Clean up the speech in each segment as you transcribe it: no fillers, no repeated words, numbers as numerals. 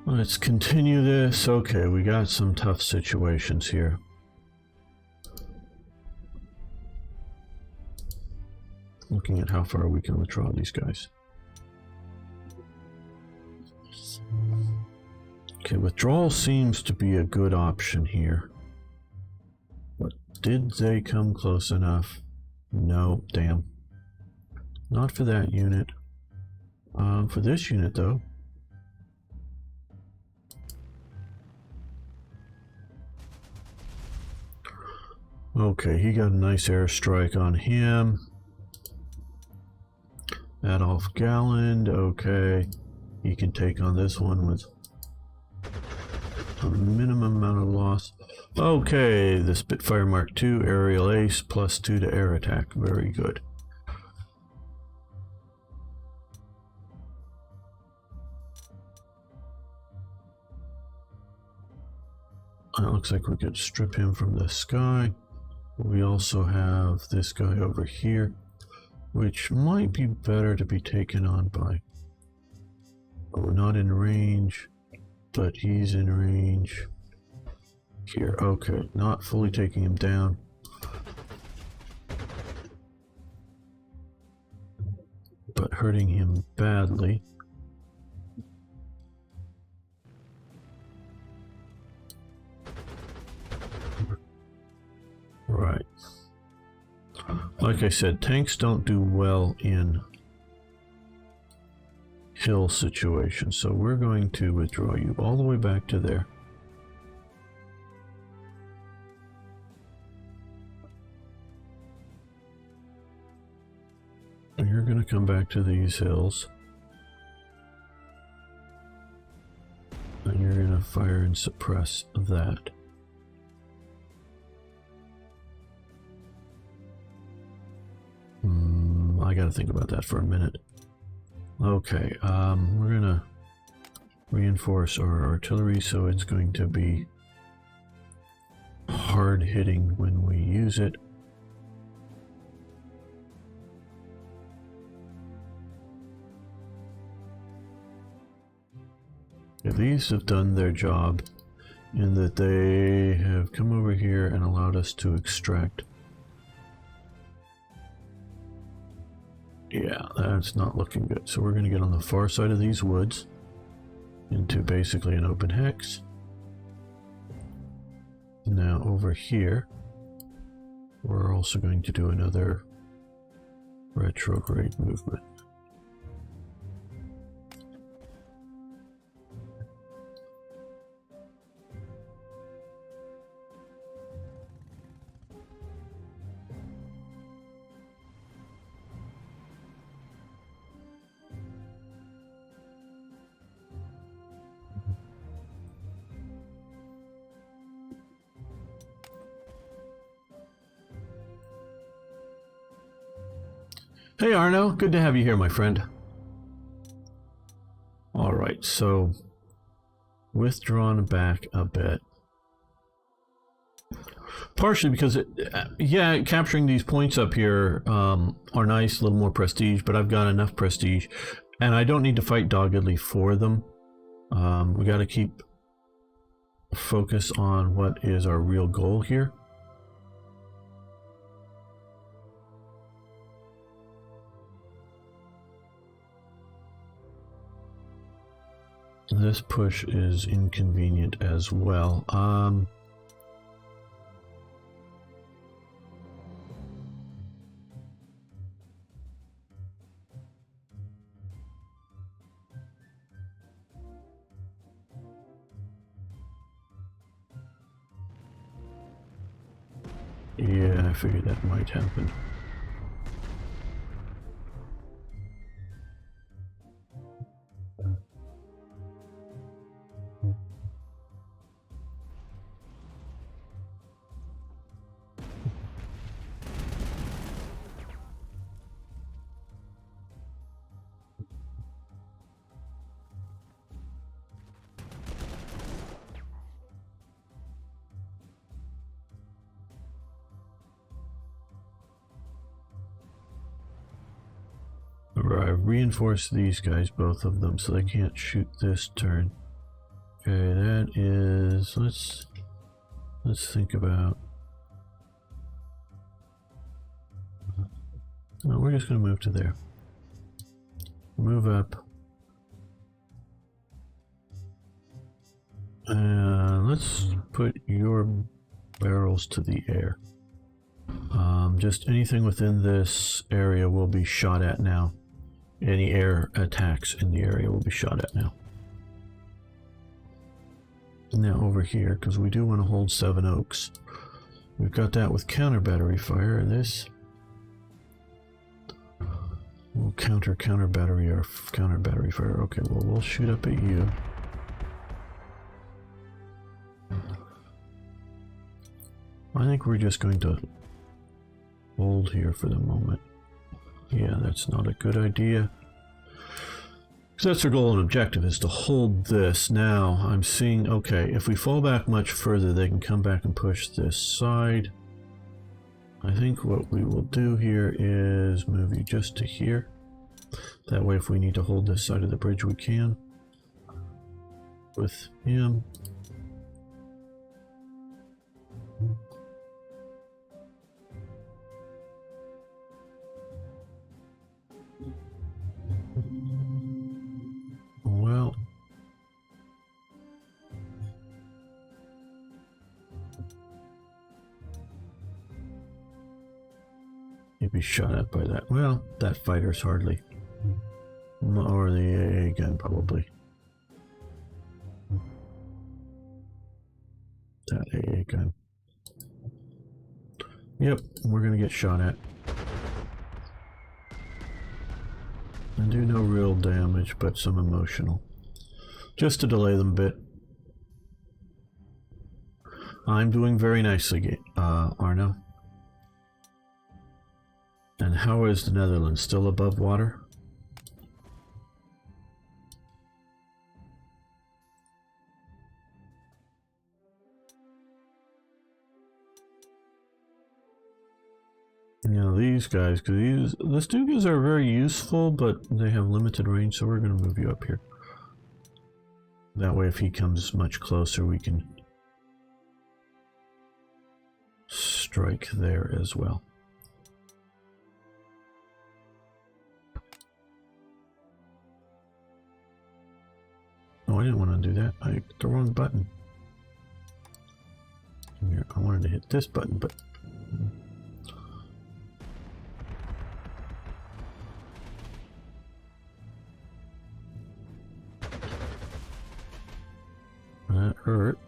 Let's continue this. Okay, we got some tough situations here. Looking at how far we can withdraw these guys. Okay, withdrawal seems to be a good option here. But did they come close enough? No, damn. Not for that unit. For this unit, though. Okay, he got a nice airstrike on him. Adolf Galland, okay. He can take on this one with a minimum amount of loss. Okay, the Spitfire Mark II, aerial ace, +2 to air attack. Very good. It looks like we could strip him from the sky. We also have this guy over here, which might be better to be taken on by. Oh, we're not in range, but he's in range here. Okay, not fully taking him down. But hurting him badly. Right. Like I said, tanks don't do well in hill situations, so we're going to withdraw you all the way back to there. And you're going to come back to these hills. And you're going to fire and suppress that. I gotta think about that for a minute. Okay, we're gonna reinforce our artillery so it's going to be hard hitting when we use it. Yeah, these have done their job in that they have come over here and allowed us to extract. Yeah, that's not looking good. So we're going to get on the far side of these woods into basically an open hex. Now over here, we're also going to do another retrograde movement. Hey Arno, good to have you here, my friend. Alright, so withdrawn back a bit. Partially because, yeah, capturing these points up here are nice, a little more prestige, but I've got enough prestige, and I don't need to fight doggedly for them. We got to keep focus on what is our real goal here. This push is inconvenient as well. Yeah, I figured that might happen. I reinforced these guys, both of them, so they can't shoot this turn. Okay, that is, let's think about, no, we're just going to move to there. Move up. Let's put your barrels to the air. Just anything within this area will be shot at now. Any air attacks in the area will be shot at now. Now over here, because we do want to hold 7 Oaks. We've got that with counter battery fire. This will counter battery or counter battery fire. Okay, well we'll shoot up at you. I think we're just going to hold here for the moment. Yeah, that's not a good idea. Because that's our goal and objective, is to hold this. Now, I'm seeing, okay, if we fall back much further, they can come back and push this side. I think what we will do here is move you just to here. That way, if we need to hold this side of the bridge, we can. With him. Well, you'd be shot at by that. Well, that fighter's hardly. Or the AA gun, probably. That AA gun. Yep, we're gonna get shot at. And do no real damage, but some emotional. Just to delay them a bit. I'm doing very nicely, Arno. And how is the Netherlands? Still above water? You know, these guys, because the Stugas are very useful, but they have limited range, so we're going to move you up here. That way, if he comes much closer, we can strike there as well. Oh, I didn't want to do that. I hit the wrong button. Here, I wanted to hit this button, but... that hurt.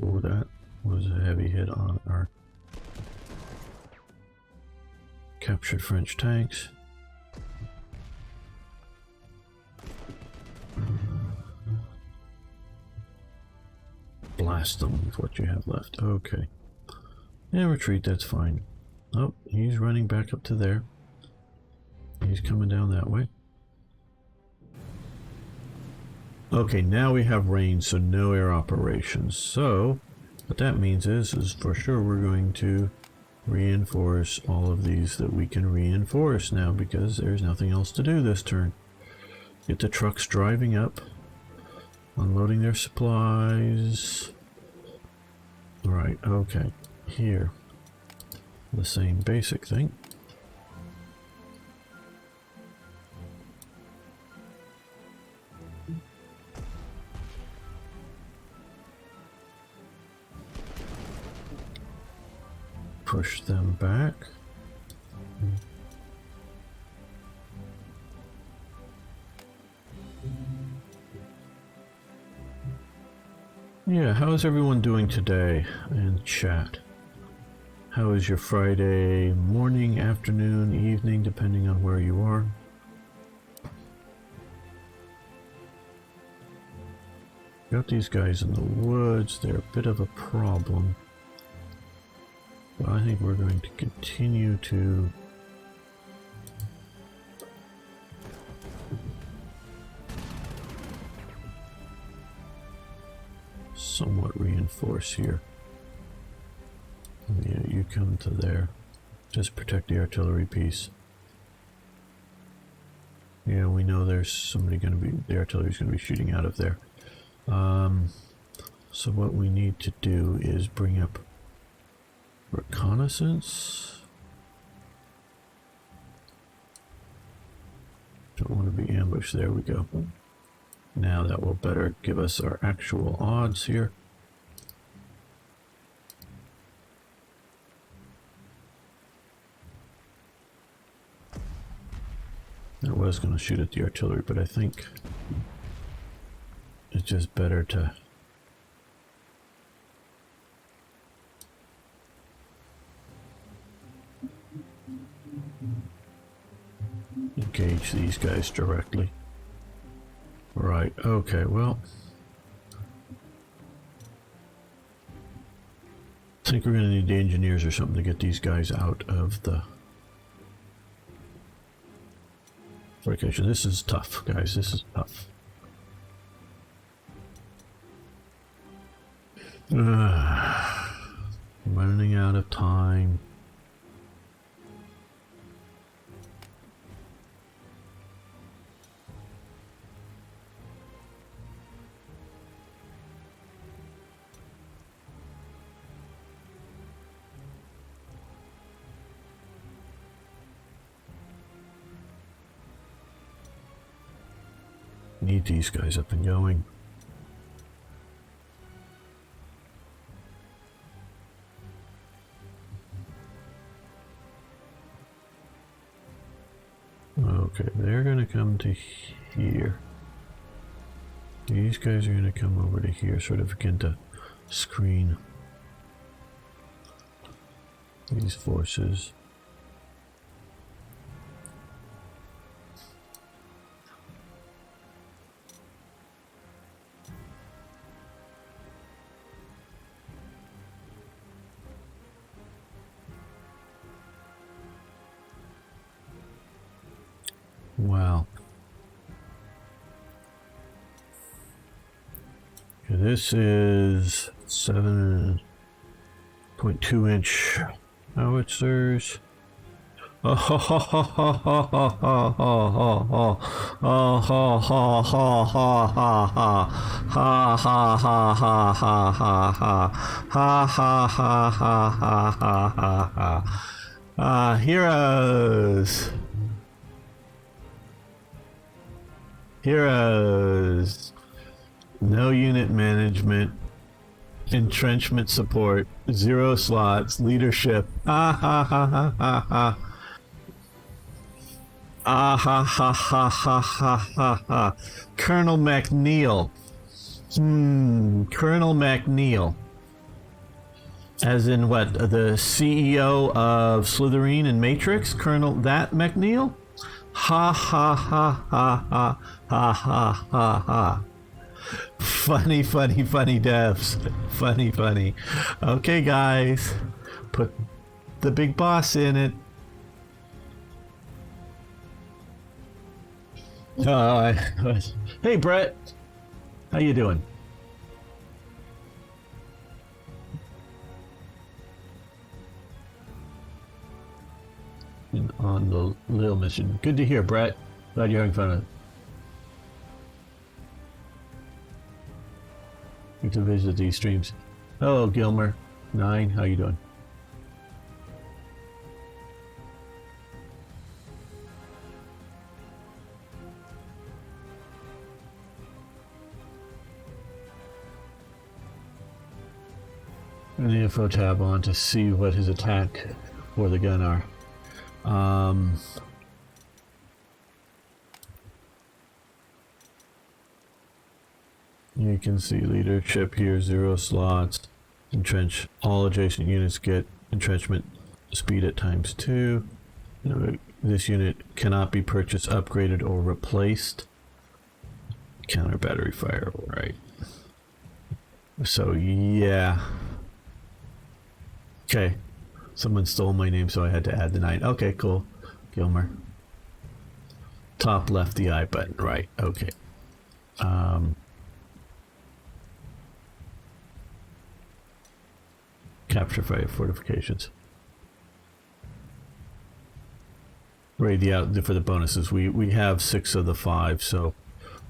Oh, that was a heavy hit on our captured French tanks. Blast them with what you have left. Okay. Yeah, retreat, that's fine. Oh, he's running back up to there. He's coming down that way. Okay, now we have range, so no air operations. So, what that means is for sure we're going to reinforce all of these that we can reinforce now, because there's nothing else to do this turn. Get the trucks driving up, unloading their supplies. Right, okay, here. The same basic thing. Push them back. Yeah, how is everyone doing today in chat? How is your Friday morning, afternoon, evening, depending on where you are? Got these guys in the woods. They're a bit of a problem. But I think we're going to continue to somewhat reinforce here. Yeah, you come to there. Just protect the artillery piece. Yeah, we know there's somebody going to be, the artillery's going to be shooting out of there. So what we need to do is bring up reconnaissance. Don't want to be ambushed. There we go. Now that will better give us our actual odds here. I was going to shoot at the artillery, but I think it's just better to engage these guys directly. Right, okay, well, I think we're going to need the engineers or something to get these guys out of the fortification. This is tough, guys, this is tough. Running out of time. Need these guys up and going. Okay, they're gonna come to here. These guys are gonna come over to here, sort of begin to screen these forces. Wow. Okay, this is 7.2 inch howitzers. Oh, ha, ha, ha, ha, ha, ha, ha, ha, ha. Oh, ha, ha, ha, ha, ha, ha. Ha, ha, ha, ha, ha, ha, ha. Ha, ha, ha, ha, ha, ha, ha, ha. Heroes. Heroes. No unit management. Entrenchment support. 0 slots. Leadership. Ah ha ha ha ha ha. Ah ha ha ha ha ha ha ha. Colonel McNeil. Colonel McNeil. As in what? The CEO of Slytherin and Matrix? Colonel that McNeil? Ha ha ha ha ha ha ha ha ha. Funny, funny, funny devs. Funny, funny. Okay, guys. Put the big boss in it. Hey, Brett. How you doing? On the little mission. Good to hear, Brett. Glad you're having fun with it. You can visit these streams. Hello, Gilmer. 9, how you doing? And the info tab on to see what his attack for the gun are. You can see leadership here, 0 slots. Entrench. All adjacent units get entrenchment speed at ×2. This unit cannot be purchased, upgraded, or replaced. Counter battery fire, right. So, yeah. Okay. Someone stole my name, so I had to add the 9. Okay, cool. Gilmer. Top left, the I button. Right. Okay. Capture fire fortifications. Right, for the bonuses. We have 6 of the 5, so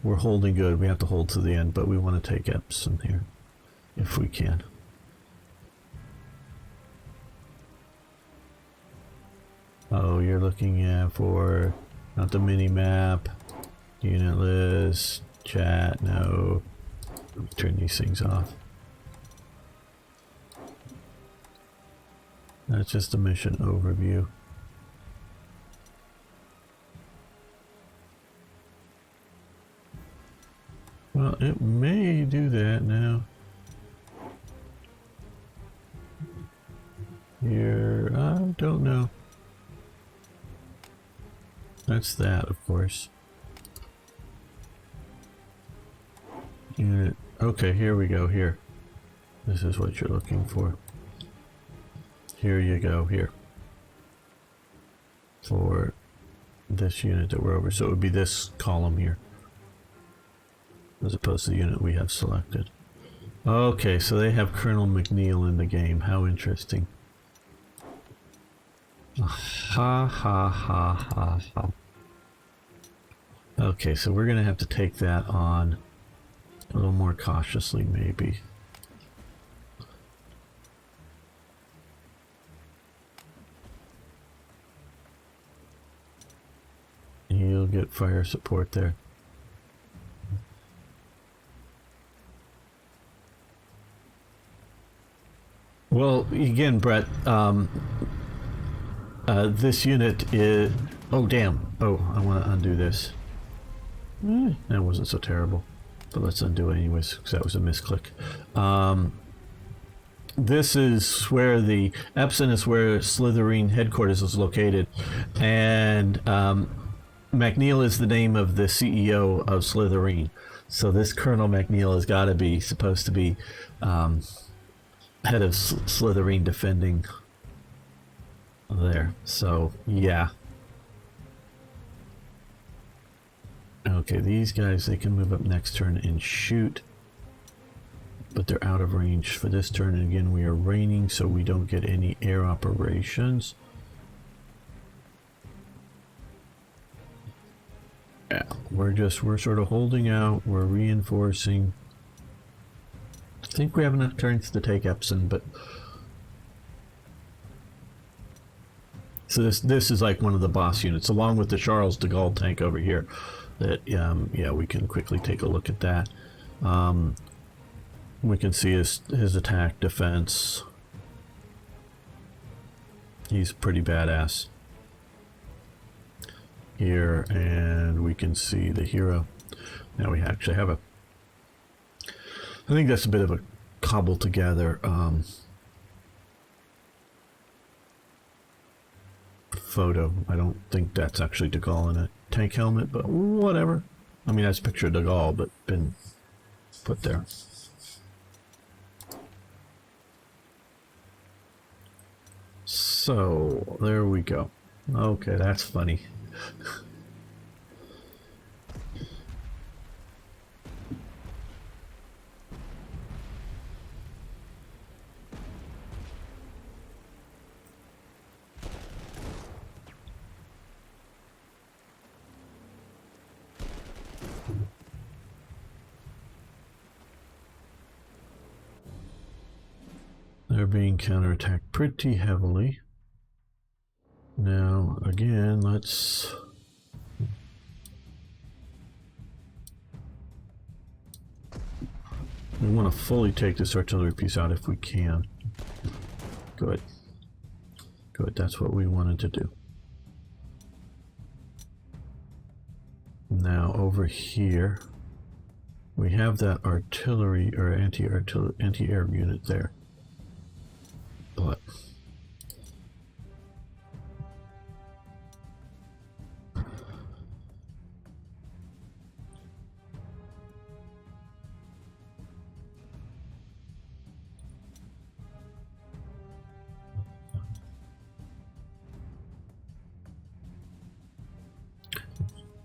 we're holding good. We have to hold to the end, but we want to take Epsom here if we can. Oh, you're looking at for not the mini map, unit list, chat. No, turn these things off. That's just a mission overview. Well, it may do that now. Here, I don't know. That's that, of course. Unit. Okay, here we go. Here. This is what you're looking for. Here you go. Here. For this unit that we're over. So it would be this column here, as opposed to the unit we have selected. Okay, so they have Colonel McNeil in the game. How interesting. Ha ha ha ha ha. Okay, so we're gonna have to take that on a little more cautiously, maybe. You'll get fire support there. Well, again, Brett, this unit is... Oh, damn. Oh, I want to undo this. That wasn't so terrible. But let's undo it anyways, because that was a misclick. This is where the... Epsom is where Slytherin headquarters is located. And McNeil is the name of the CEO of Slytherin. So this Colonel McNeil has got to be supposed to be head of Slytherin defending there. So, yeah. Okay, these guys, they can move up next turn and shoot, but they're out of range for this turn. And again, we are raining, so we don't get any air operations. Yeah, we're sort of holding out. We're reinforcing. I think we have enough turns to take Epsom, but so this is like one of the boss units, along with the Charles de Gaulle tank over here. That yeah, we can quickly take a look at that. We can see his attack, defense. He's pretty badass here, and we can see the hero. Now we actually have a... I think that's a bit of a cobbled together photo. I don't think that's actually de Gaulle in a tank helmet, but whatever. I mean, that's a picture of de Gaulle, but been put there. So, there we go. Okay, that's funny. They're being counterattacked pretty heavily. Now, again, let's... We want to fully take this artillery piece out if we can. Good. Good, that's what we wanted to do. Now, over here, we have that artillery or anti-air unit there. But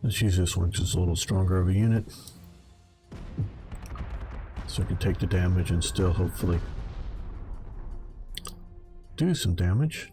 let's use this one because it's a little stronger of a unit, so I can take the damage and still hopefully do some damage.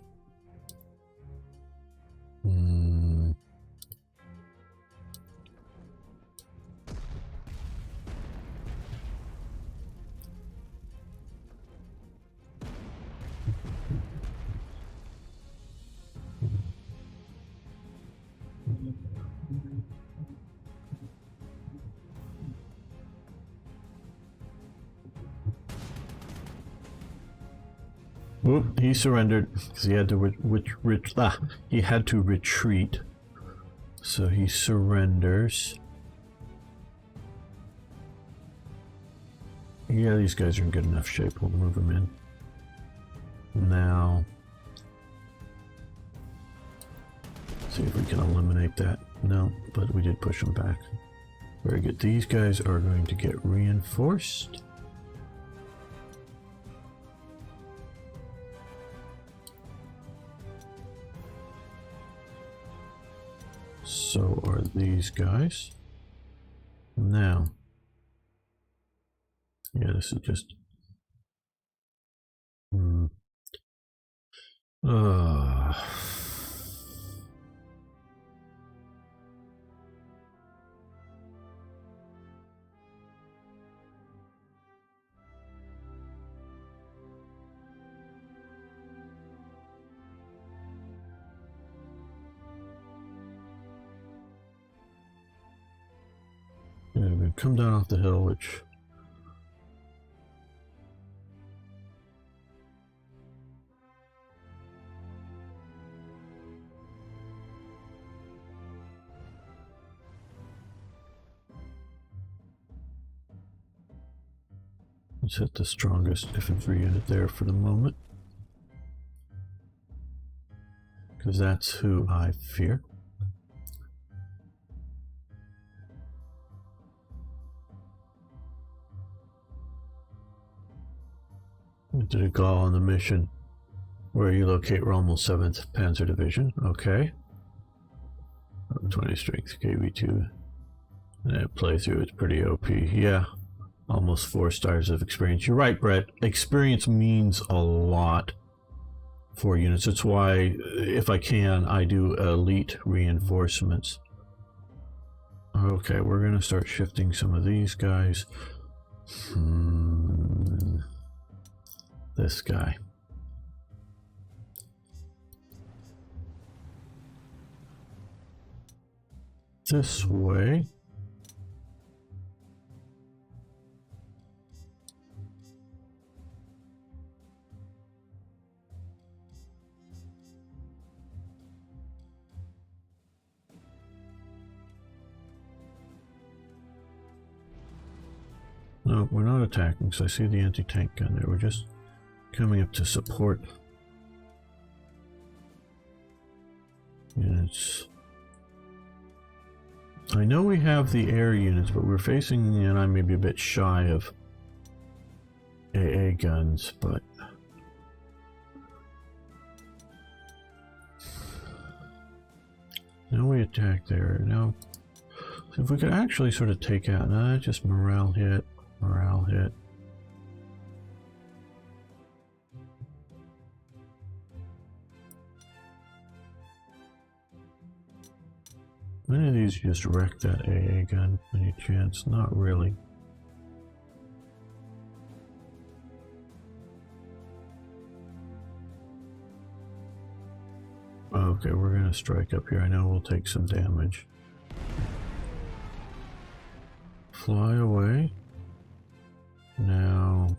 Whoop, he surrendered because he had to he had to retreat. So he surrenders. Yeah, these guys are in good enough shape. We'll move them in. Now, see if we can eliminate that. No, but we did push them back. Very good. These guys are going to get reinforced. So are these guys. Now, yeah, this is just yeah, we're gonna come down off the hill, which let's hit the strongest infantry unit there for the moment, because that's who I fear. Did a call on the mission where you locate Rommel's 7th Panzer Division. Okay. 20 strength, KV2. And that playthrough is pretty OP. Yeah. Almost 4 stars of experience. You're right, Brett. Experience means a lot for units. That's why, if I can, I do elite reinforcements. Okay, we're going to start shifting some of these guys. This guy. This way. No, we're not attacking, so I see the anti-tank gun there. We're just coming up to support units. I know we have the air units, but we're facing, and I may be a bit shy of AA guns, but now we attack there. Now, so if we could actually sort of take out, just morale hit, morale hit. Many of these just wreck that AA gun. Any chance? Not really. Okay, we're gonna strike up here. I know we'll take some damage. Fly away. Now.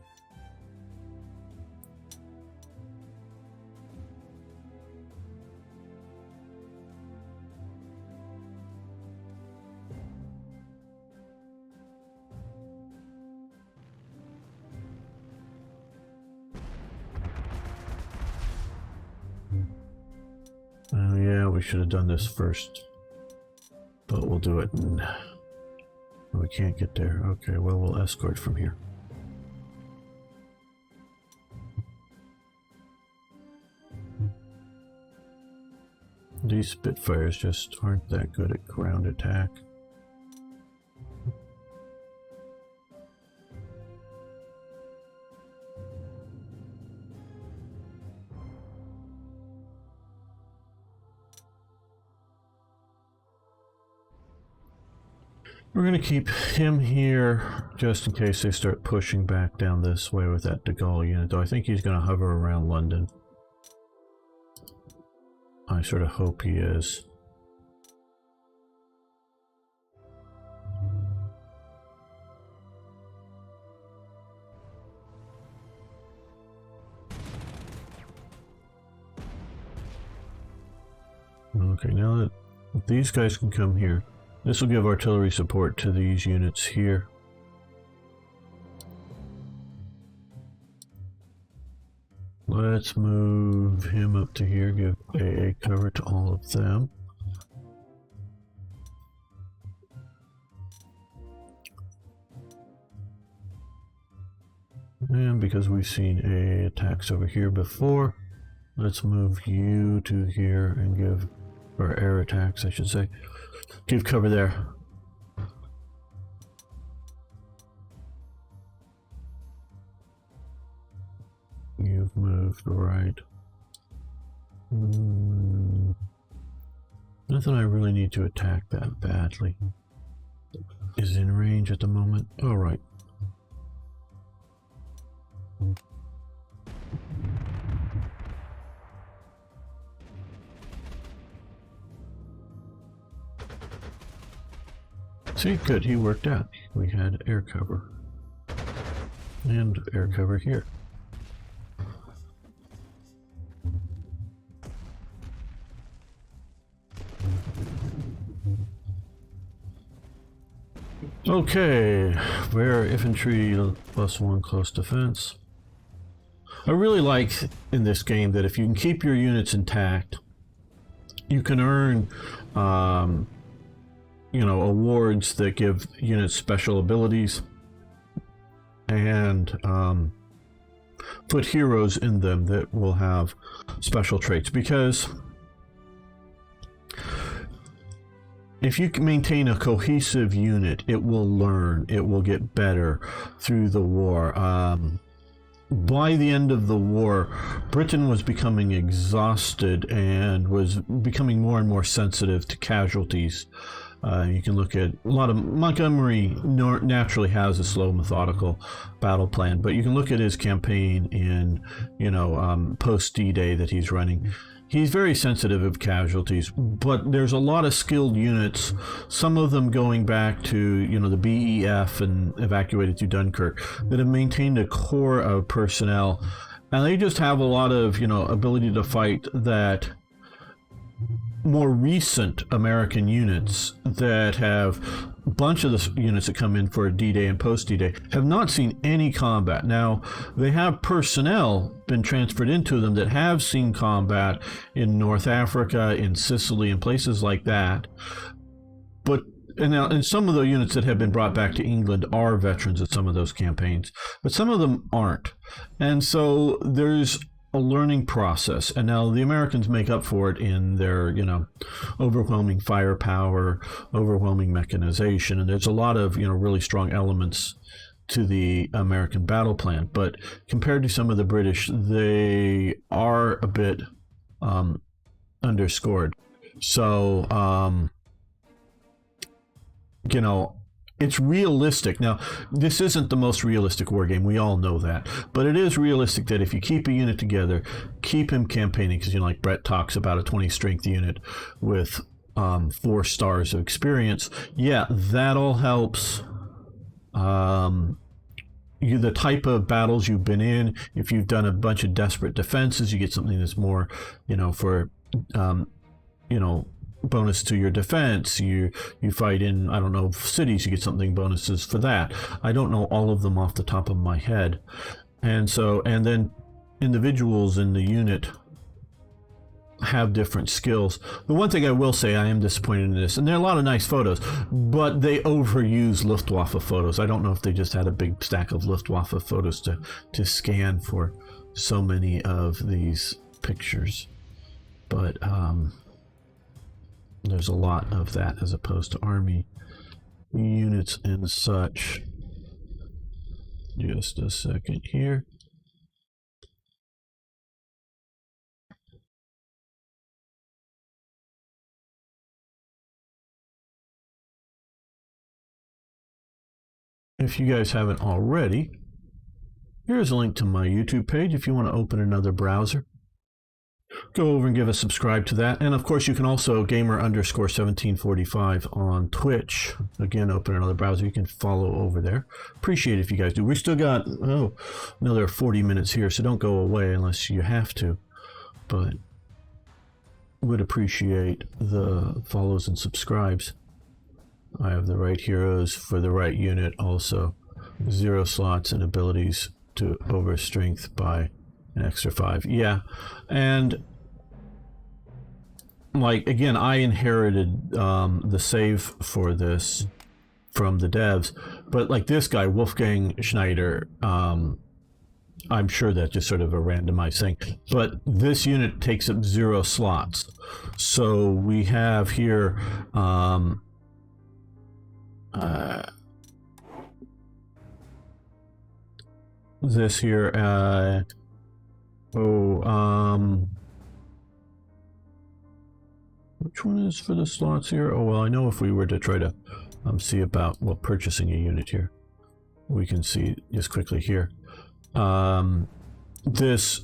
Oh yeah, we should have done this first, but we'll do it. We can't get there. Okay, well, we'll escort from here. These Spitfires just aren't that good at ground attack. We're going to keep him here just in case they start pushing back down this way with that de Gaulle unit, though I think he's going to hover around London. I sort of hope he is. Okay, now that these guys can come here, this will give artillery support to these units here. Let's move him up to here, give AA cover to all of them. And because we've seen AA attacks over here before, let's move you to here and give, or air attacks I should say, give cover there. You've moved right. Nothing I really need to attack that badly is in range at the moment. All right. See, good, he worked out. We had air cover. And air cover here. Okay, rare infantry +1 close defense. I really like in this game that if you can keep your units intact, you can earn you know, awards that give units special abilities and put heroes in them that will have special traits, because if you can maintain a cohesive unit, it will learn, it will get better through the war. By the end of the war, Britain was becoming exhausted and was becoming more and more sensitive to casualties. You can look at a lot of Montgomery naturally has a slow, methodical battle plan, but you can look at his campaign in, you know, post D-Day that he's running. He's very sensitive of casualties, but there's a lot of skilled units, some of them going back to, you know, the BEF and evacuated through Dunkirk, that have maintained a core of personnel, and they just have a lot of, you know, ability to fight that more recent American units that have a bunch of the units that come in for D-Day and post D-Day have not seen any combat. Now, they have personnel been transferred into them that have seen combat in North Africa, in Sicily, and places like that. But and some of the units that have been brought back to England are veterans of some of those campaigns, but some of them aren't. And so there's a learning process, and now the Americans make up for it in their, you know, overwhelming firepower, overwhelming mechanization, and there's a lot of, you know, really strong elements to the American battle plan. But compared to some of the British, they are a bit underscored. So you know, it's realistic. Now, this isn't the most realistic war game. We all know that. But it is realistic that if you keep a unit together, keep him campaigning, because, you know, like Brett talks about a 20 strength unit with 4 stars of experience. Yeah, that all helps. The type of battles you've been in, if you've done a bunch of desperate defenses, you get something that's more, you know, for, you know, bonus to your defense. You fight in, I don't know, cities, you get something bonuses for that. I don't know all of them off the top of my head. And so, and then individuals in the unit have different skills. The one thing I will say, I am disappointed in this, and there are a lot of nice photos, but they overuse Luftwaffe photos. I don't know if they just had a big stack of Luftwaffe photos to scan for so many of these pictures. But there's a lot of that as opposed to army units and such. Just a second here. If you guys haven't already, here's a link to my YouTube page if you want to open another browser. Go over and give a subscribe to that. And of course, you can also gamer_1745 on Twitch. Again, open another browser. You can follow over there. Appreciate it if you guys do. We still got, another 40 minutes here, so don't go away unless you have to. But would appreciate the follows and subscribes. I have the right heroes for the right unit also. 0 slots and abilities to over strength by an extra 5. Yeah, and like again, I inherited the save for this from the devs, but like this guy Wolfgang Schneider, I'm sure that's just sort of a randomized thing, but this unit takes up 0 slots. So we have here this here which one is for the slots here? Oh, well, I know if we were to try to see about, well, purchasing a unit here, we can see just quickly here. This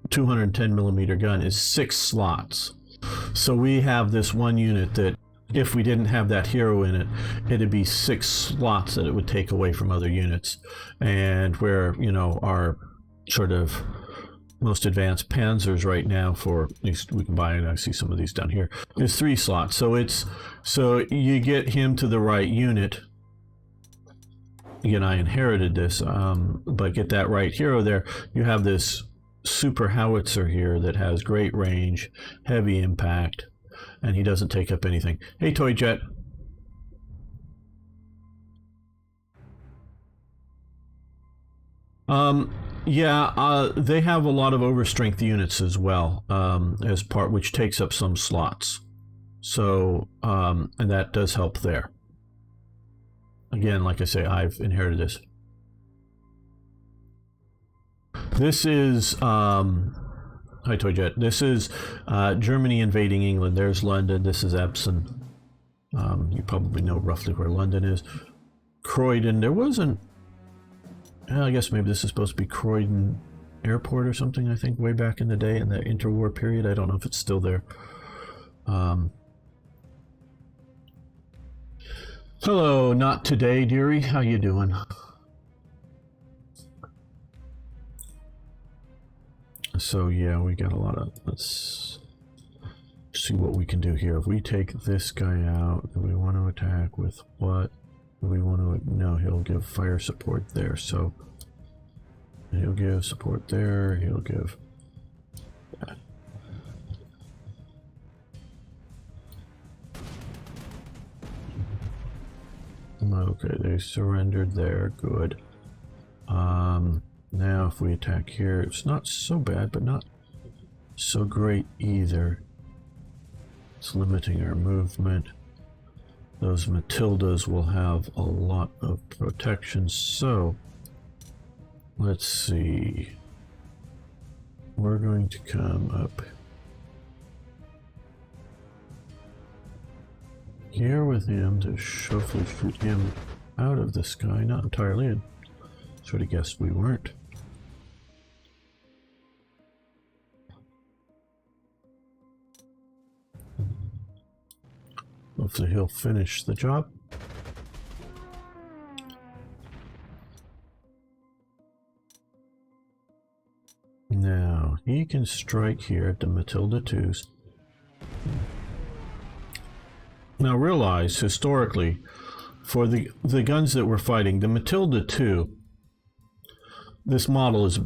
210 millimeter gun is 6 slots. So we have this one unit that if we didn't have that hero in it, it'd be 6 slots that it would take away from other units. And where, you know, our sort of most advanced panzers right now, for at least we can buy, and I see some of these down here, is 3 slots. So you get him to the right unit. Again, I inherited this, but get that right hero there. You have this super howitzer here that has great range, heavy impact, and he doesn't take up anything. Hey, Toy Jet. Yeah, they have a lot of overstrength units as well, as part, which takes up some slots. So, and that does help there. Again, like I say, I've inherited this. This is, hi Toy Jet. This is Germany invading England. There's London. This is Epsom. You probably know roughly where London is. Croydon. There wasn't, I guess maybe this is supposed to be Croydon Airport or something, I think, way back in the day in the interwar period. I don't know if it's still there. Hello, not today, dearie. How you doing? So yeah, we got a lot of, let's see what we can do here. If we take this guy out, do we want to attack with what? Do we want to, no, he'll give fire support there, so he'll give support there, he'll give that. Okay, they surrendered there, good. Now if we attack here, it's not so bad, but not so great either. It's limiting our movement. Those Matildas will have a lot of protection, so let's see. We're going to come up here with him to hopefully shoot him out of the sky. Not entirely, I sort of guessed we weren't. Hopefully he'll finish the job. Now he can strike here at the Matilda 2s. Now realize, historically, for the guns that we're fighting, the Matilda 2, this model is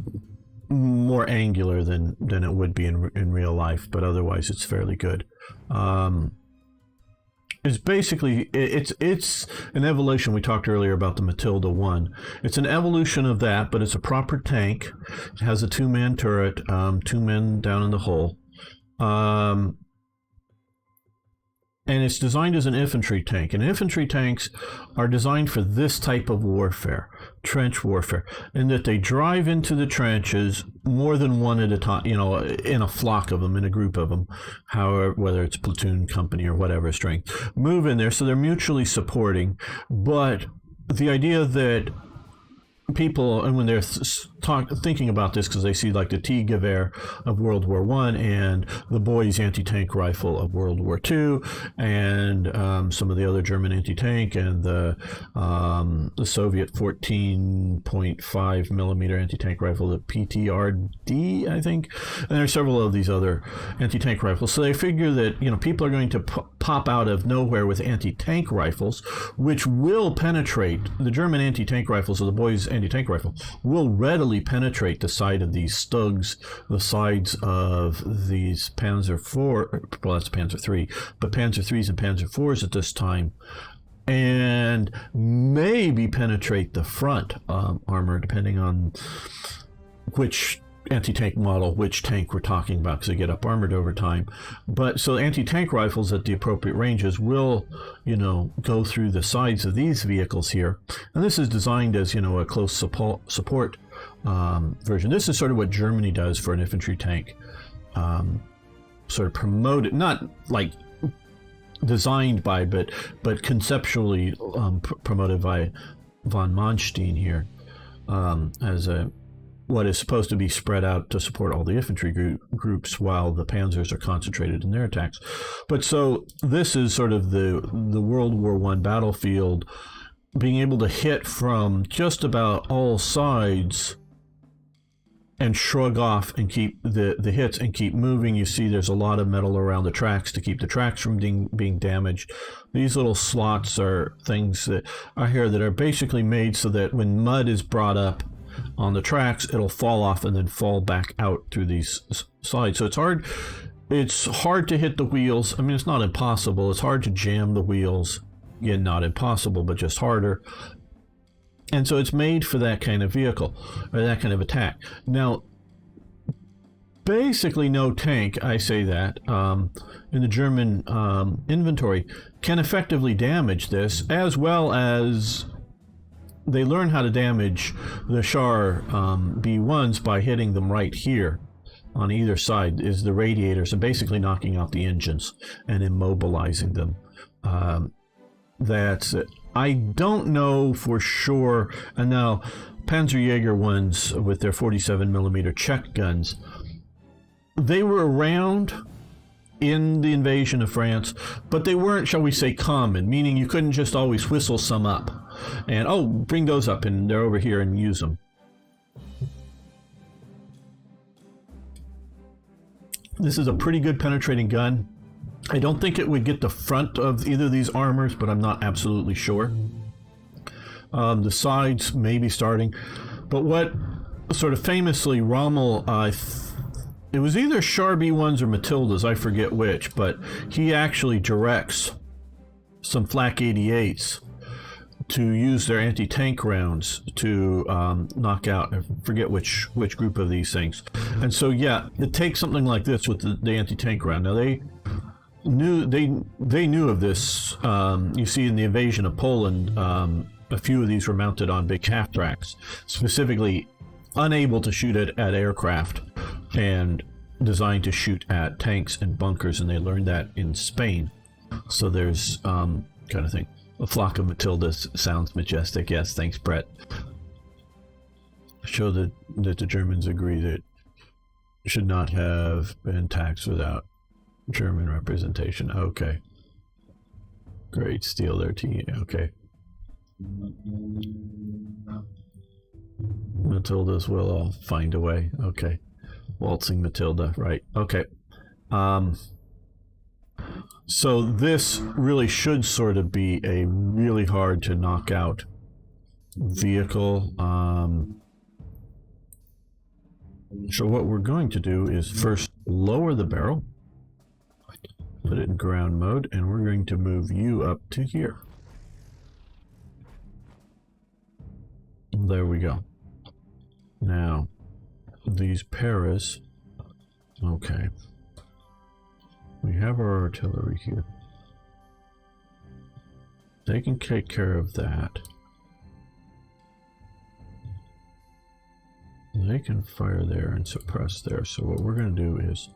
more angular than it would be in real life, but otherwise it's fairly good. It's basically, it's an evolution. We talked earlier about the Matilda 1. It's an evolution of that, but it's a proper tank. It has a 2-man turret, 2 men down in the hull. And it's designed as an infantry tank. And infantry tanks are designed for this type of warfare, trench warfare, in that they drive into the trenches more than one at a time, you know, in a flock of them, in a group of them, however, whether it's platoon, company, or whatever strength, move in there. So they're mutually supporting. But the idea that people, and when they're thinking about this, because they see like the T Gewehr of World War One and the Boys anti-tank rifle of World War Two, and some of the other German anti-tank, and the Soviet 14.5 millimeter anti-tank rifle, the PTRD, I think, and there are several of these other anti-tank rifles. So they figure that, you know, people are going to pop out of nowhere with anti-tank rifles, which will penetrate the German anti-tank rifles, or the Boys anti-tank rifle will readily penetrate the side of these Stugs, the sides of these Panzer IV, well, that's Panzer III, but Panzer IIIs and Panzer IVs at this time, and maybe penetrate the front armor, depending on which anti-tank model, which tank we're talking about, because they get up armored over time. But so anti-tank rifles at the appropriate ranges will, you know, go through the sides of these vehicles here. And this is designed as, you know, a close support version. This is sort of what Germany does for an infantry tank. Sort of promoted, not like designed by, but conceptually promoted by von Manstein here, as a what is supposed to be spread out to support all the infantry groups while the panzers are concentrated in their attacks. But so this is sort of the World War I battlefield, being able to hit from just about all sides and shrug off and keep the hits and keep moving. You see there's a lot of metal around the tracks to keep the tracks from being damaged. These little slots are things that are here that are basically made so that when mud is brought up on the tracks, it'll fall off and then fall back out through these sides. So it's hard to hit the wheels. I mean, it's not impossible. It's hard to jam the wheels. Again, not impossible, but just harder. And so it's made for that kind of vehicle, or that kind of attack. Now, basically no tank, I say that, in the German inventory can effectively damage this, as well as they learn how to damage the Char B1s by hitting them right here on either side is the radiators, and basically knocking out the engines and immobilizing them. That's it. I don't know for sure. And now Panzerjäger ones with their 47 millimeter Czech guns, they were around in the invasion of France, but they weren't, shall we say, common, meaning you couldn't just always whistle some up and, oh, bring those up and they're over here and use them. This is a pretty good penetrating gun. I don't think it would get the front of either of these armors, but I'm not absolutely sure. The sides may be starting, but what sort of famously Rommel, it was either Char B1s or Matildas, I forget which, but he actually directs some Flak 88s to use their anti-tank rounds to knock out, I forget which group of these things. And so yeah, it takes something like this with the anti-tank round. Now they knew of this. You see in the invasion of Poland, a few of these were mounted on big half tracks, specifically unable to shoot at aircraft and designed to shoot at tanks and bunkers, and they learned that in Spain. So there's kind of thing. A flock of Matildas sounds majestic. Yes, thanks, Brett. Show that the Germans agree that should not have been taxed without German representation. Okay. Great. Steal their tea. Okay. Matildas will all find a way. Okay. Waltzing Matilda. Right. Okay. So this really should sort of be a really hard to knock out vehicle. So what we're going to do is first lower the barrel, put it in ground mode, and we're going to move you up to here. There we go. Now, these paras, okay. We have our artillery here. They can take care of that. They can fire there and suppress there. So what we're going to do is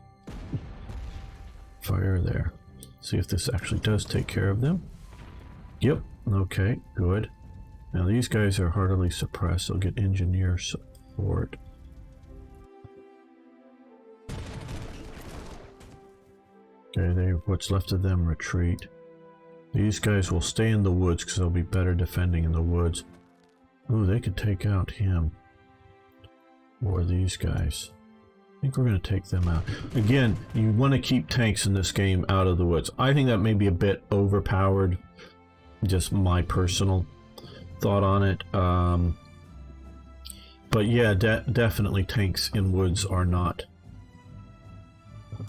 fire there. See if this actually does take care of them. Yep. Okay, good. Now these guys are heartily suppressed. They'll get engineer support. Okay, what's left of them retreat. These guys will stay in the woods because they'll be better defending in the woods. Ooh, they could take out him. Or these guys. I think we're going to take them out. Again, you want to keep tanks in this game out of the woods. I think that may be a bit overpowered. Just my personal thought on it. But yeah, definitely tanks in woods are not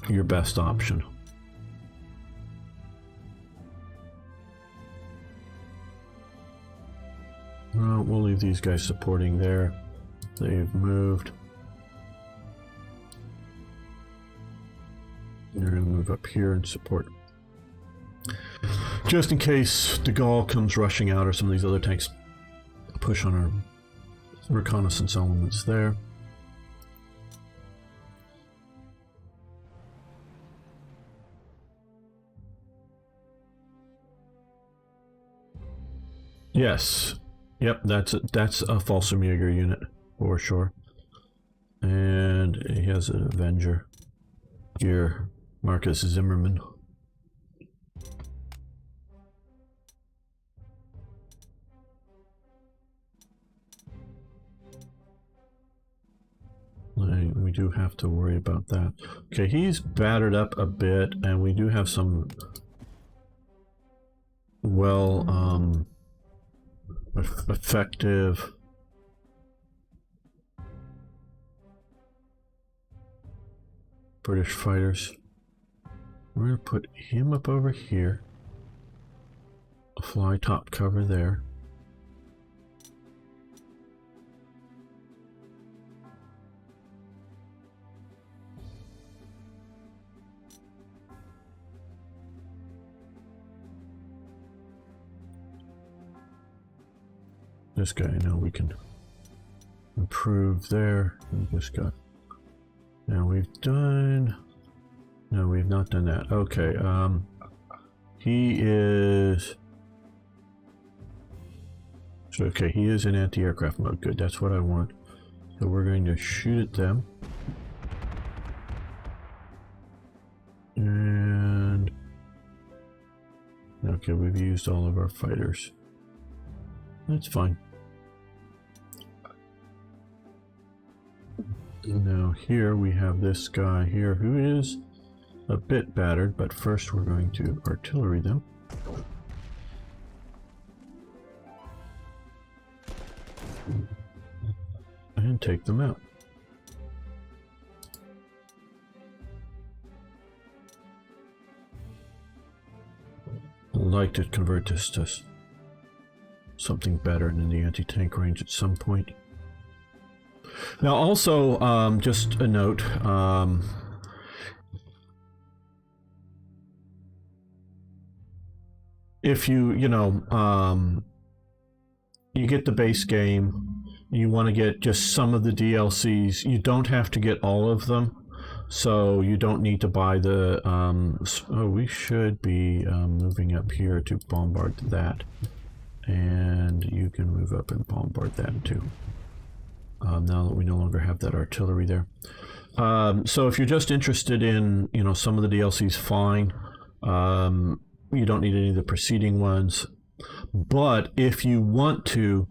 your best option. We'll leave these guys supporting there. They've moved. They're going to move up here and support. Just in case de Gaulle comes rushing out or some of these other tanks push on our reconnaissance elements there. Yes. Yep, that's a Fallschirmjäger unit for sure. And he has an Avenger here, Marcus Zimmerman. We do have to worry about that. Okay, he's battered up a bit, and we do have some effective British fighters. We're going to put him up over here. A fly top cover there. This guy, I know we can improve there. And this guy. Now we've done... No, we've not done that. Okay, he is... Okay, he is in anti-aircraft mode. Good, that's what I want. So we're going to shoot at them. And... Okay, we've used all of our fighters. That's fine. Now here we have this guy here who is a bit battered, but first we're going to artillery them. And take them out. I'd like to convert this to something better in the anti-tank range at some point. Now also, just a note, if you get the base game, you want to get just some of the DLCs. You don't have to get all of them, so you don't need to buy the, we should be moving up here to bombard that. And you can move up and bombard that too. Now that we no longer have that artillery there. So if you're just interested in, some of the DLCs, fine. You don't need any of the preceding ones. But if you want to,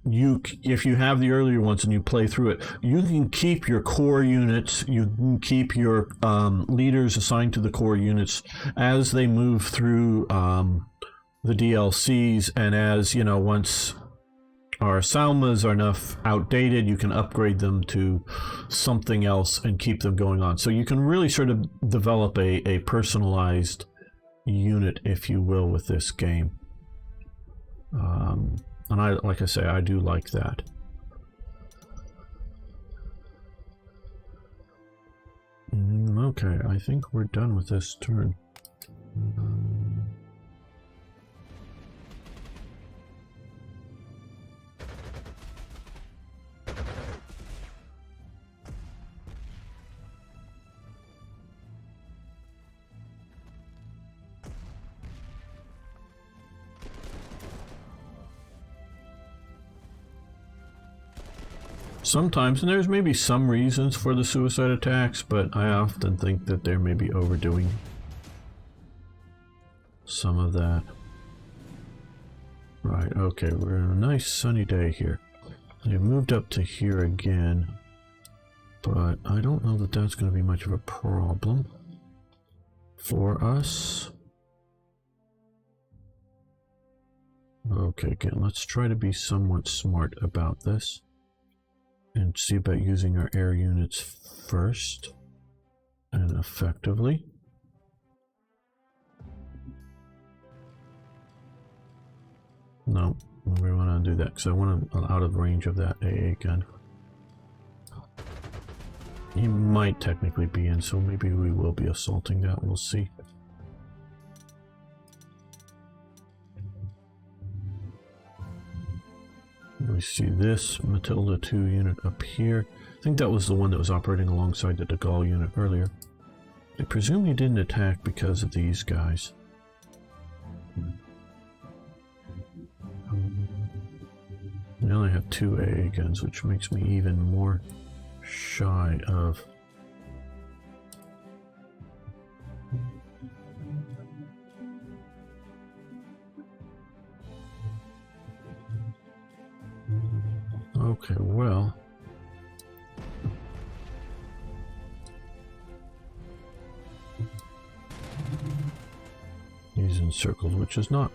if you have the earlier ones and you play through it, you can keep your core units, you can keep your leaders assigned to the core units as they move through the DLCs, and as once our Salmas are enough outdated, you can upgrade them to something else and keep them going on. So you can really sort of develop a personalized unit, if you will, with this game. And like I say, I do like that. Okay, I think we're done with this turn. Sometimes, and there's maybe some reasons for the suicide attacks, but I often think that they're maybe overdoing some of that. Right, okay, we're in a nice sunny day here. They moved up to here again, but I don't know that that's going to be much of a problem for us. Okay, again, let's try to be somewhat smart about this and see about using our air units first and effectively. No, we want to do that because I want to out of range of that AA gun. He might technically be in, so maybe we will be assaulting that. We'll see. We see this Matilda 2 unit up here. I think that was the one that was operating alongside the De Gaulle unit earlier. I presume he didn't attack because of these guys. We only have 2 AA guns, which makes me even more shy of... Okay, well... He's encircled, which is not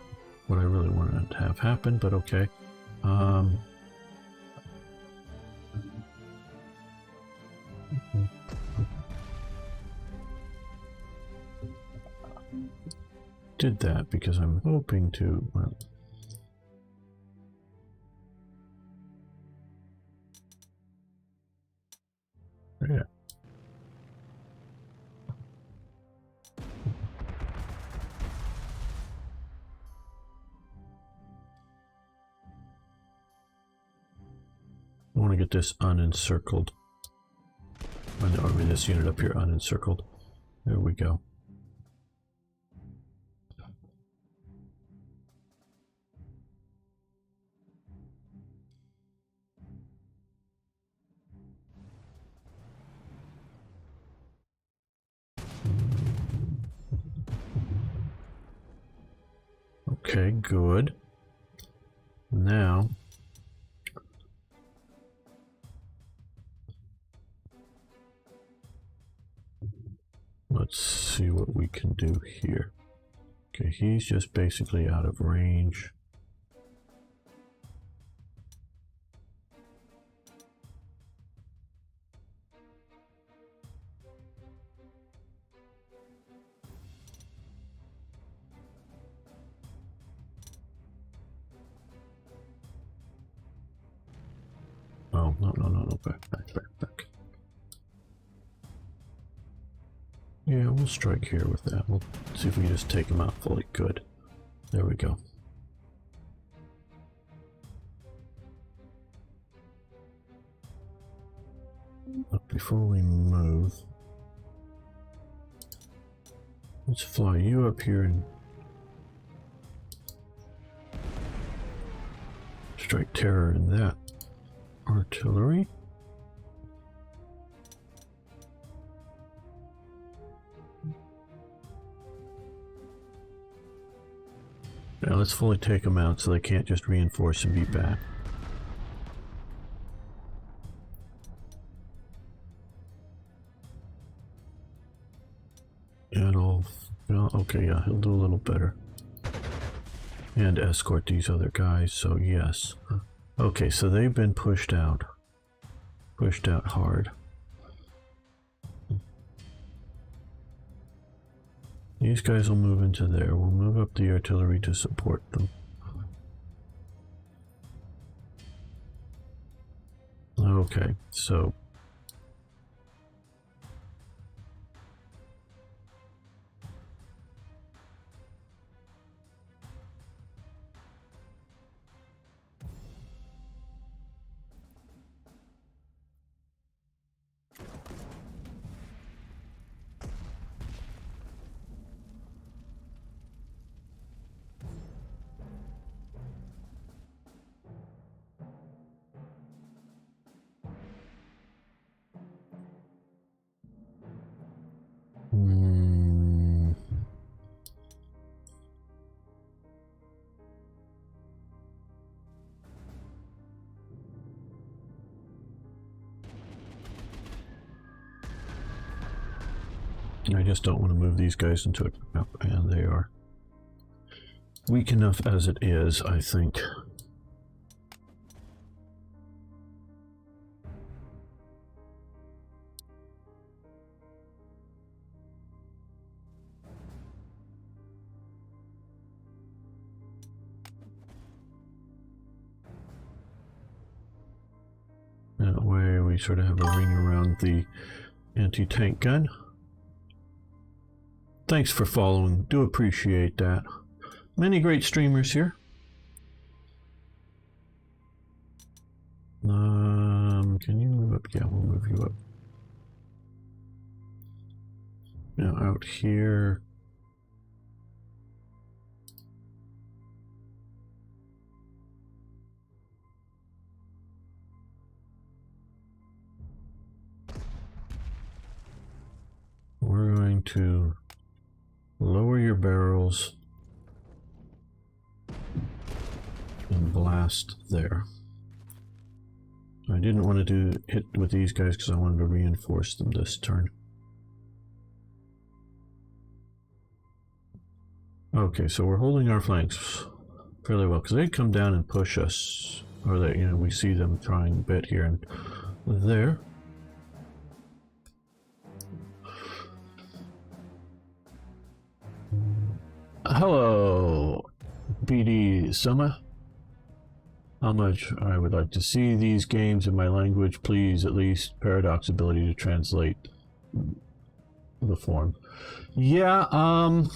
what I really wanted to have happen, but okay. Did that because I'm hoping to, well, yeah. I want to get this unencircled. I mean this unit up here unencircled. There we go. Okay, good. Now, let's see what we can do here. Okay, he's just basically out of range. Oh, no, back. Yeah, we'll strike here with that. We'll see if we can just take him out fully. Good. There we go. But before we move, let's fly you up here and strike terror in that artillery. Now let's fully take them out so they can't just reinforce and be back. It'll, okay, yeah, he'll do a little better. And escort these other guys, so yes. Okay, so they've been pushed out. Pushed out hard. These guys will move into there. We'll move up the artillery to support them. Okay, so... I just don't want to move these guys into a trap, and they are weak enough as it is, I think. That way we sort of have a ring around the anti-tank gun. Thanks for following. Do appreciate that. Many great streamers here. Can you move up? Yeah, we'll move you up. Now out here. We're going to lower your barrels and blast there. I didn't want to hit with these guys because I wanted to reinforce them this turn. Okay, so we're holding our flanks fairly well because they come down and push us, or that, you know, we see them trying a bit here and there. Hello, BD Summer. How much I would like to see these games in my language, please. At least Paradox ability to translate the form. Yeah, I'm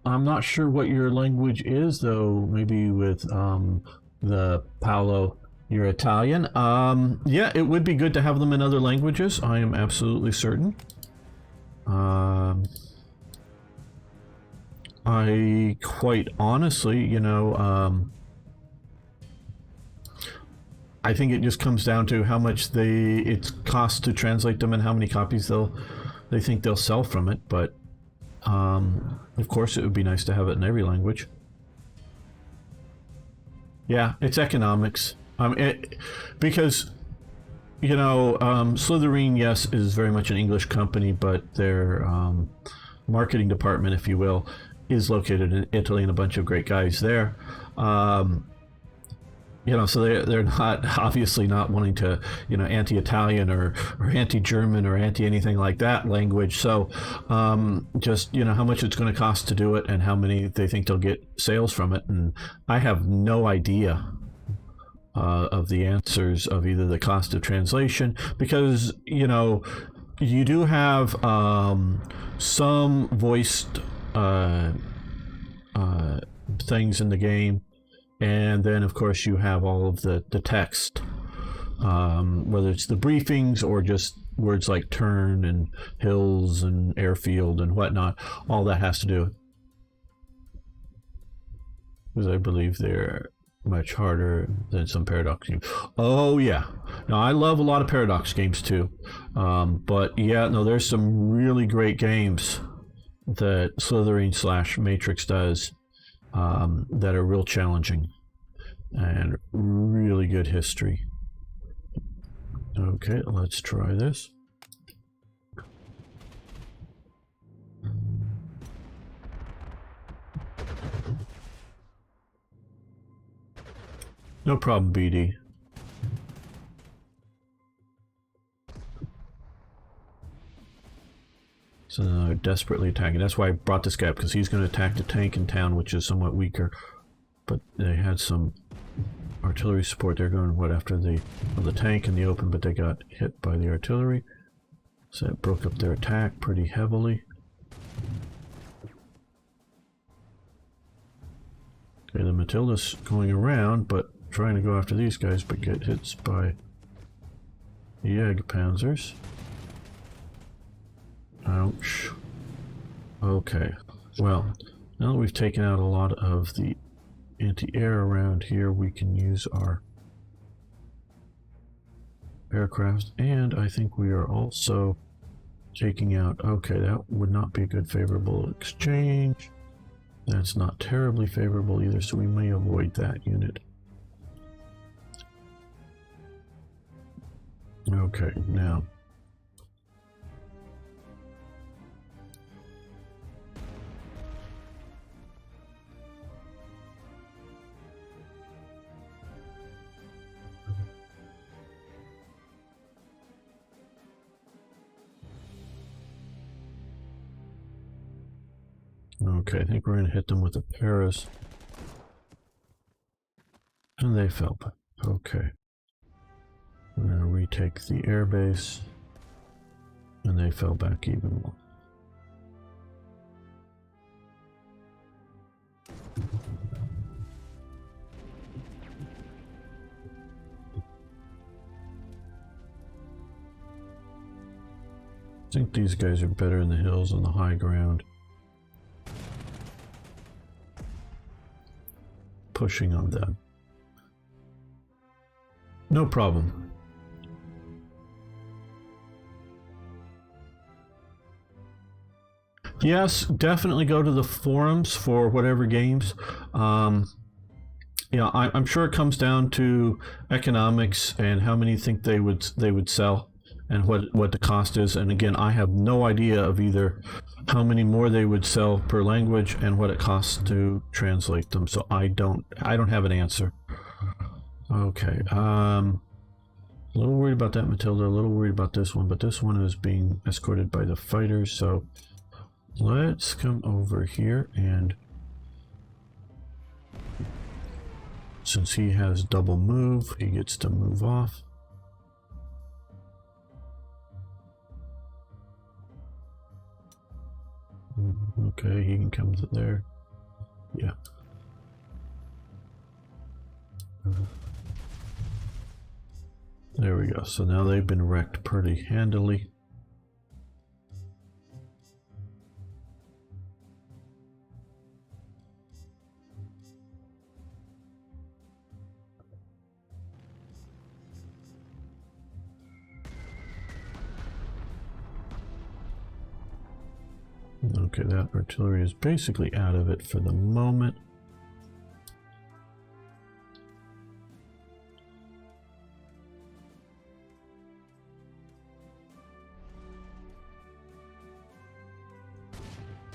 not sure what your language is, though. Maybe with the Paolo, you're Italian. Yeah, it would be good to have them in other languages. I am absolutely certain. I quite honestly, you know, I think it just comes down to how much it costs to translate them and how many copies they think they'll sell from it. But of course, it would be nice to have it in every language. Yeah, it's economics. Because you know, Slytherin, yes, is very much an English company, but their marketing department, if you will, is located in Italy, and a bunch of great guys there. You know, so they're not obviously not wanting to, you know, anti-Italian or anti-German or anti-anything like that language. So just, you know, how much it's going to cost to do it and how many they think they'll get sales from it. And I have no idea of the answers of either the cost of translation, because, you know, you do have some voiced things in the game, and then of course you have all of the text, whether it's the briefings or just words like turn and hills and airfield and whatnot. All that has to do, because I believe they're much harder than some Paradox games. Oh yeah, now I love a lot of Paradox games too, but yeah, no, there's some really great games that Slytherin / Matrix does that are real challenging and really good history. Okay, let's try this. No problem, BD. So they're desperately attacking. That's why I brought this guy up, because he's going to attack the tank in town, which is somewhat weaker. But they had some artillery support. They're going, what, after the tank in the open, but they got hit by the artillery. So it broke up their attack pretty heavily. Okay, the Matilda's going around, but trying to go after these guys, but get hit by the Panzers. Ouch. Okay, well, now that we've taken out a lot of the anti-air around here, we can use our aircraft, and I think we are also taking out, okay, that would not be a good favorable exchange. That's not terribly favorable either, so we may avoid that unit. Okay, now Okay, I think we're going to hit them with the Paras. And they fell back. Okay. We're going to retake the airbase. And they fell back even more. I think these guys are better in the hills on the high ground. Pushing on them. No problem. Yes, definitely go to the forums for whatever games. Yeah, I'm sure it comes down to economics and how many you think they would sell, and what the cost is. And again, I have no idea of either how many more they would sell per language and what it costs to translate them. So I don't have an answer. Okay. A little worried about that Matilda. A little worried about this one, but this one is being escorted by the fighters. So let's come over here, and since he has double move, he gets to move off. Okay, he can come to there. Yeah. There we go. So now they've been wrecked pretty handily. Okay, that artillery is basically out of it for the moment.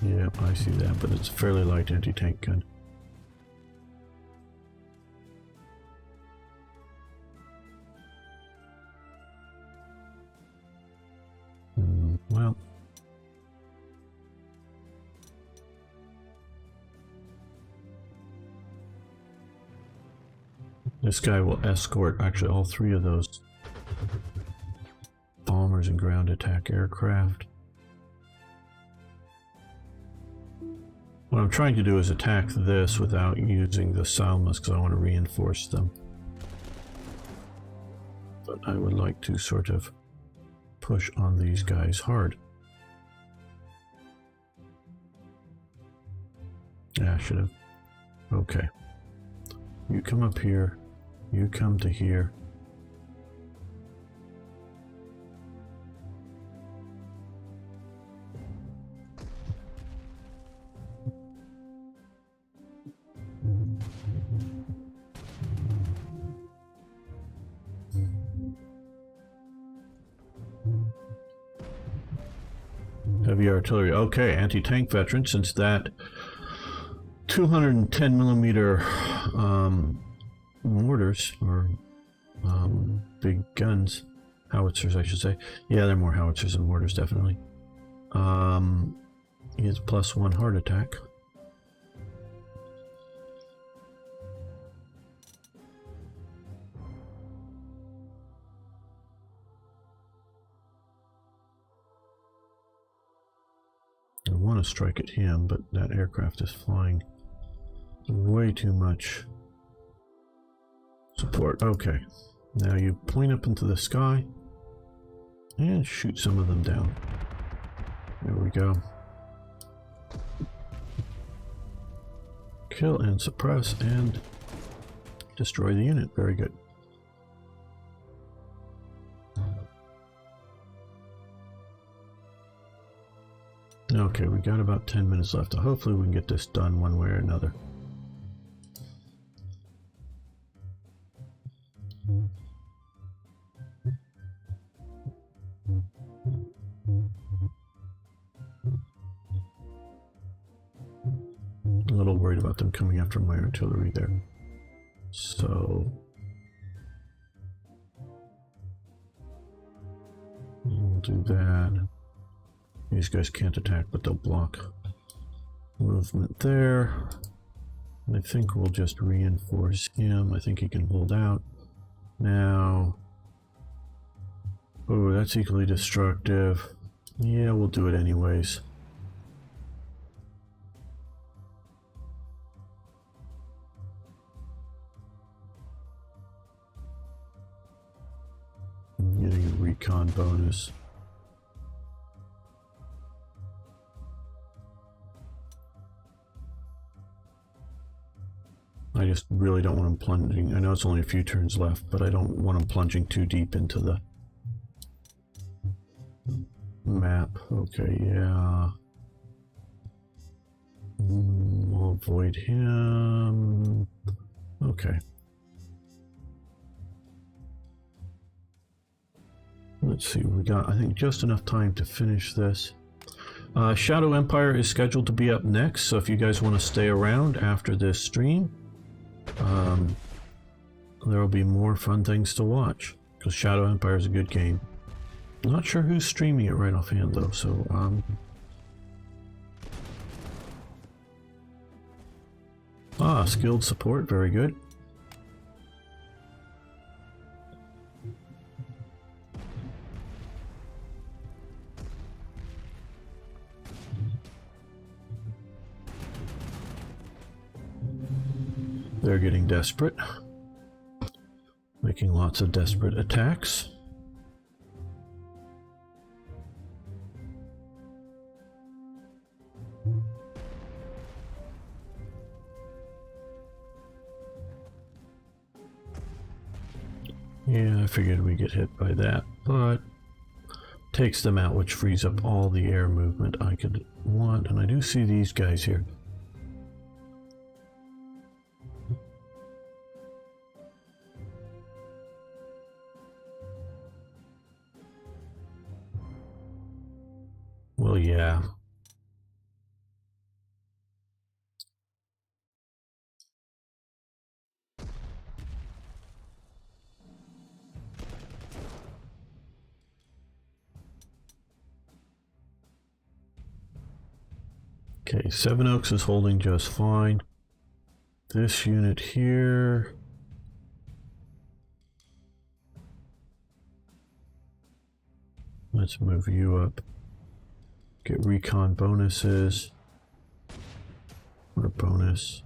Yeah, I see that, but it's a fairly light anti-tank gun. Well, this guy will escort actually all three of those bombers and ground attack aircraft. What I'm trying to do is attack this without using the Salmas because I want to reinforce them. But I would like to sort of push on these guys hard. Yeah, I should have. Okay. You come up here. You come to here. Heavy artillery. Okay, anti-tank veteran, since that 210 millimeter mortars, or big guns, howitzers I should say. Yeah, they're more howitzers than mortars, definitely. He has +1 heart attack. I want to strike at him, but that aircraft is flying way too much support. Okay, now you point up into the sky and shoot some of them down. There we go. Kill and suppress and destroy the unit. Very good. Okay, we got about 10 minutes left. Hopefully we can get this done one way or another. A little worried about them coming after my artillery there. So we'll do that. These guys can't attack, but they'll block. Movement there. I think we'll just reinforce him. I think he can hold out. Now, oh, that's equally destructive. Yeah, we'll do it anyways. I'm getting a recon bonus. I just really don't want him plunging. I know it's only a few turns left, but I don't want him plunging too deep into the map. Okay, yeah. We'll avoid him. Okay. Let's see, we got, I think, just enough time to finish this. Shadow Empire is scheduled to be up next, so if you guys want to stay around after this stream, there will be more fun things to watch, because Shadow Empire is a good game. Not sure who's streaming it right offhand, though, so, skilled support, very good. They're getting desperate, making lots of desperate attacks. Yeah, I figured we'd get hit by that, but takes them out, which frees up all the air movement I could want. And I do see these guys here. Well, yeah. Okay, Seven Oaks is holding just fine. This unit here. Let's move you up. Get recon bonuses. Or bonus.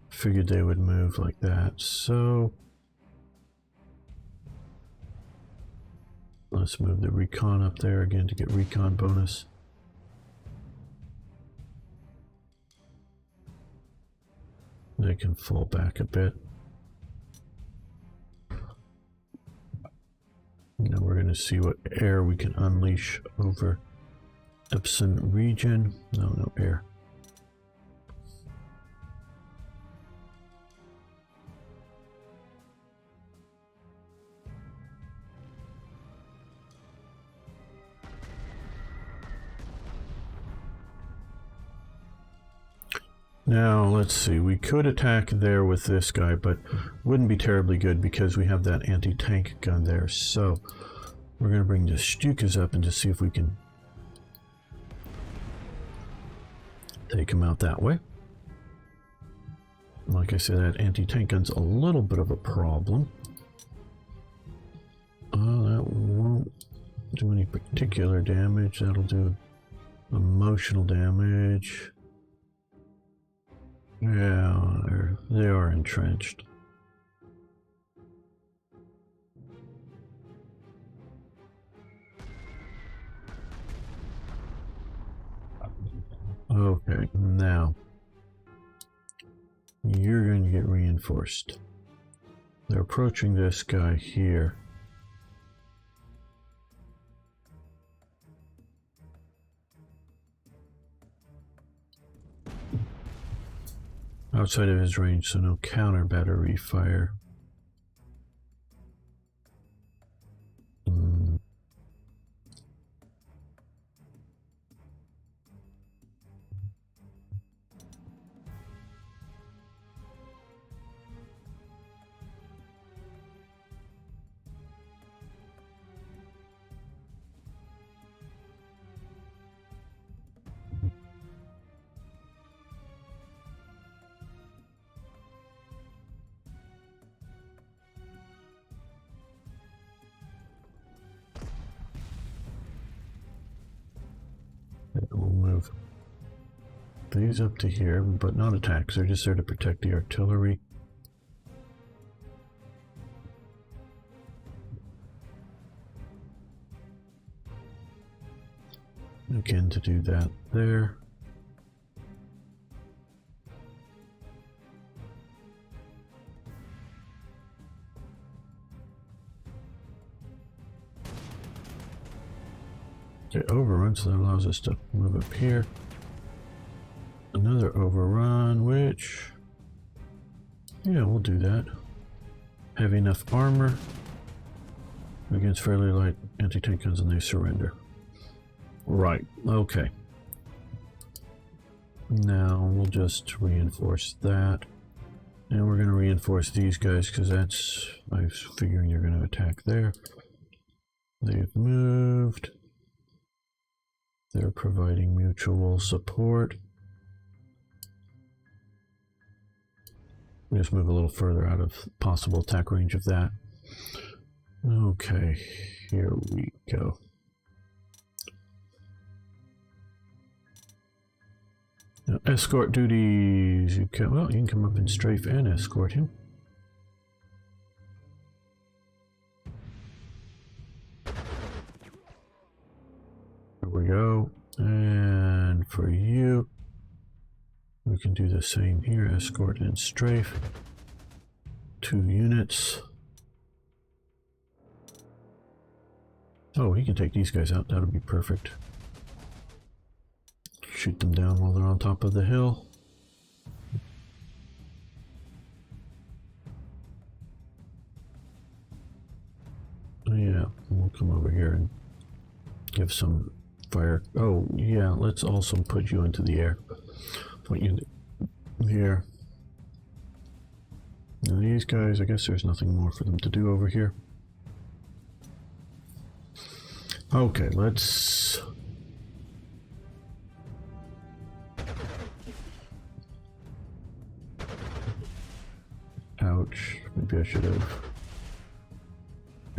Figured they would move like that, so let's move the recon up there again to get recon bonus. They can fall back a bit. Now we're going to see what air we can unleash over Epson region. No air. Now, let's see, we could attack there with this guy, but wouldn't be terribly good because we have that anti-tank gun there. So, we're going to bring the Stukas up and just see if we can take him out that way. Like I said, that anti-tank gun's a little bit of a problem. That won't do any particular damage. That'll do emotional damage. Yeah, they are entrenched. Okay, now you're going to get reinforced. They're approaching this guy here. Outside of his range, so no counter battery fire. these up to here, but not attacks. They're just there to protect the artillery. Again, to do that there. Okay, overrun, so that allows us to move up here. Another overrun, which... yeah, we'll do that. Have enough armor against fairly light anti-tank guns and they surrender. Right, okay. Now we'll just reinforce that. And we're going to reinforce these guys because that's... I was figuring you're going to attack there. They've moved. They're providing mutual support. Just move a little further out of possible attack range of that. Okay, here we go. Now, escort duties. You can, well, you can come up and strafe and escort him. There we go. And for you, we can do the same here. Escort and strafe. 2 units. Oh, he can take these guys out. That'll be perfect. Shoot them down while they're on top of the hill. Yeah, we'll come over here and give some fire. Oh, yeah, let's also put you into the air. Put you in the air. Now these guys, I guess there's nothing more for them to do over here. Okay, let's... ouch, maybe I should have...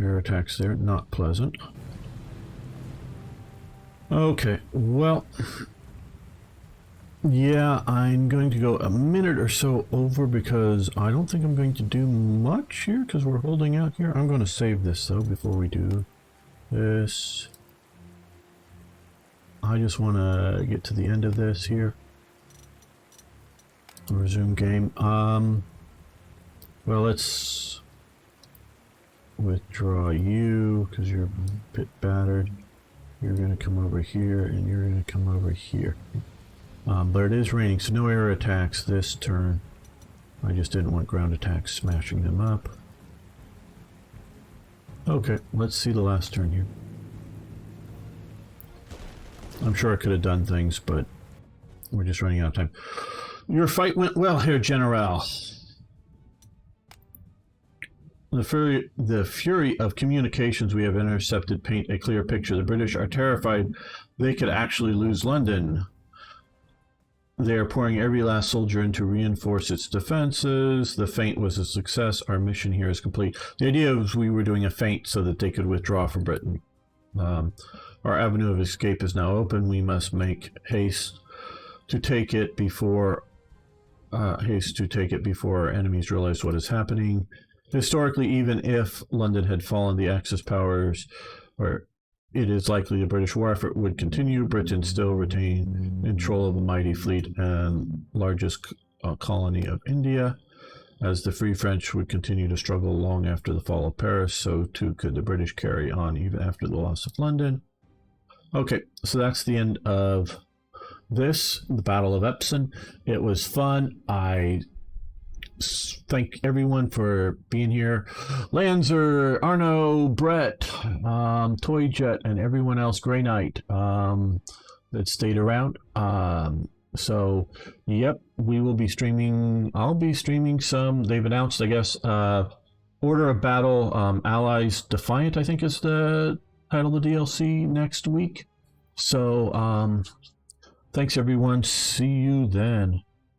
air attacks there, not pleasant. Okay, well... yeah, I'm going to go a minute or so over because I don't think I'm going to do much here because we're holding out here. I'm going to save this though before we do this. I just want to get to the end of this here. Resume game. Well, let's withdraw you because you're a bit battered. You're going to come over here and you're going to come over here. But it is raining, so no air attacks this turn. I just didn't want ground attacks smashing them up. Okay, let's see the last turn here. I'm sure I could have done things, but we're just running out of time. Your fight went well here, General. The fury of communications we have intercepted paint a clear picture. The British are terrified they could actually lose London. They are pouring every last soldier in to reinforce its defenses. The feint was a success. Our mission here is complete. The idea was we were doing a feint so that they could withdraw from Britain. Our avenue of escape is now open. We must make haste to take it before our enemies realize what is happening. Historically, even if London had fallen, the Axis powers, or it is likely the British war effort would continue. Britain still retained control of a mighty fleet and largest colony of India. As the Free French would continue to struggle long after the fall of Paris, so too could the British carry on even after the loss of London. Okay, so that's the end of this, the Battle of Epsom. It was fun. I thank everyone for being here. Lanzer, Arno, Brett, Toyjet, and everyone else, Grey Knight, that stayed around. So, yep, we will be streaming. I'll be streaming some. They've announced, I guess, Order of Battle, Allies Defiant, I think is the title of the DLC next week. So, thanks everyone. See you then.